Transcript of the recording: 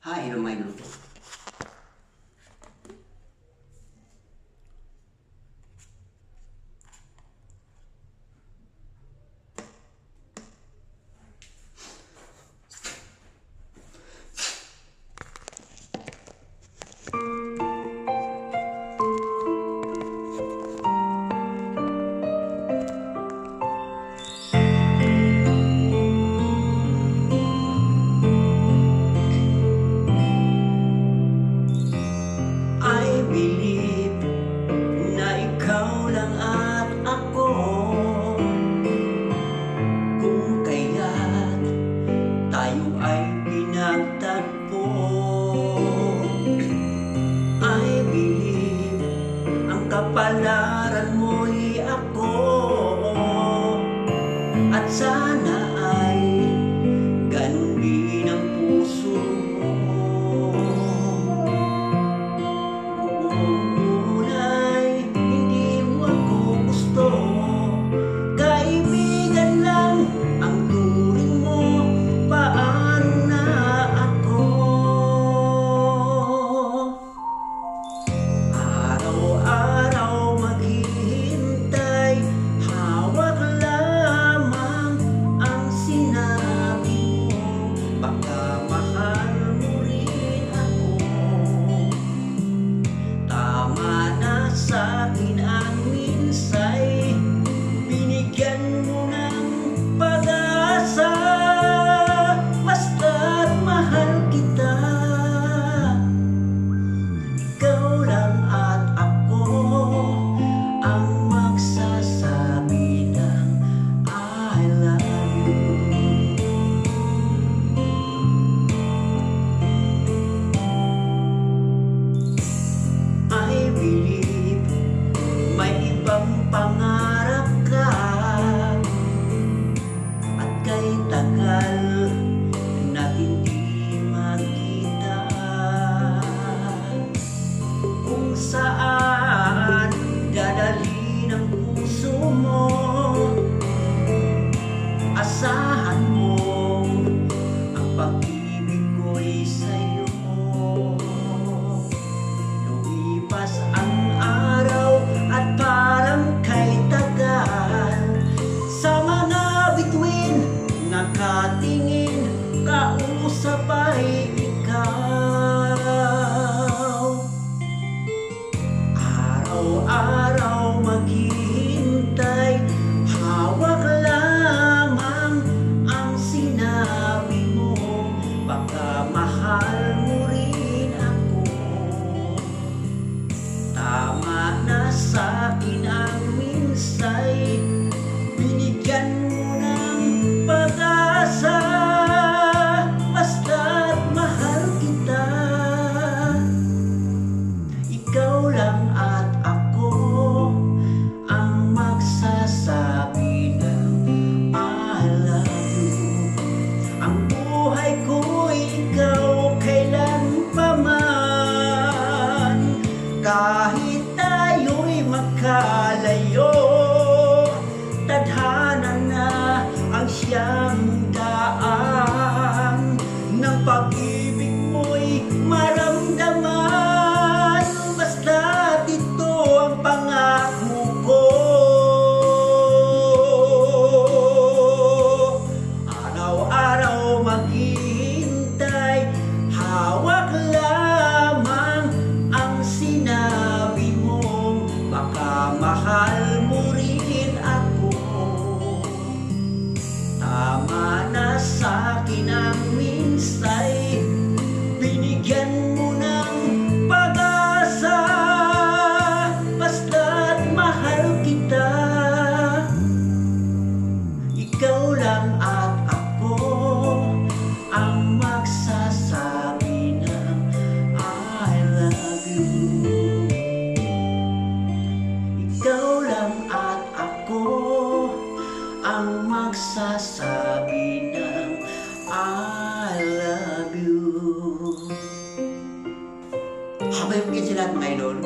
Hi, hello mga idol po. I believe na ikaw lang at ako, kung kaya't tayo ay pinagtagpo. I believe ang kapalaran mo'y ako, at sana ay ganun din ang puso mo. Ngunit hindi mo ako gusto, kaibigan lang ang turing mo. Paano na ako? Araw-araw maghihintay, hawak lamang ang sinabi mo. Baka mahal mo rin ako. Tama na sa'kin ang minsay, binigyan mo ng pag-asa. Basta't mahal kita, ikaw lang at ako ang magsasabi ng I love you. I believe may ibang pangarap ka, at kay tagal natin di magkita. Kung saan dadalhin ang puso mo, asahan mo ang pag-ibig ko'y sa'yo. Lumipas ang araw at parang kay tagal, sa mga bituin nakatingin, kausap ay ikaw. Araw-araw maghihintay, hawak lamang ang sinabi mo. Baka mahal mo rin ako. Tama na sa'kin ang minsay, binigyan mo ng pag-asa. Basta't mahal kita, ikaw lang at ako ang magsasabi ng I love you. Ang buhay ko'y ikaw kailan pa man, kahit tayo'y magkalayo. Tadhana na ang siyang daan, ng pag-ibig mo'y maramdaman. Basta't ito ang pangako ko. Araw-araw maghihintay, hawak lamang ang sinabi mo. Baka mahal mo rin ako. Tama na sa'kin ang minsay, binigyan mo ng pag-asa. Basta't mahal kita, ikaw lang at ako ang magsasabi ng I love you. Ikaw lang at ako ang magsasabi ng I love you. Habang yung sa lahat mga idol,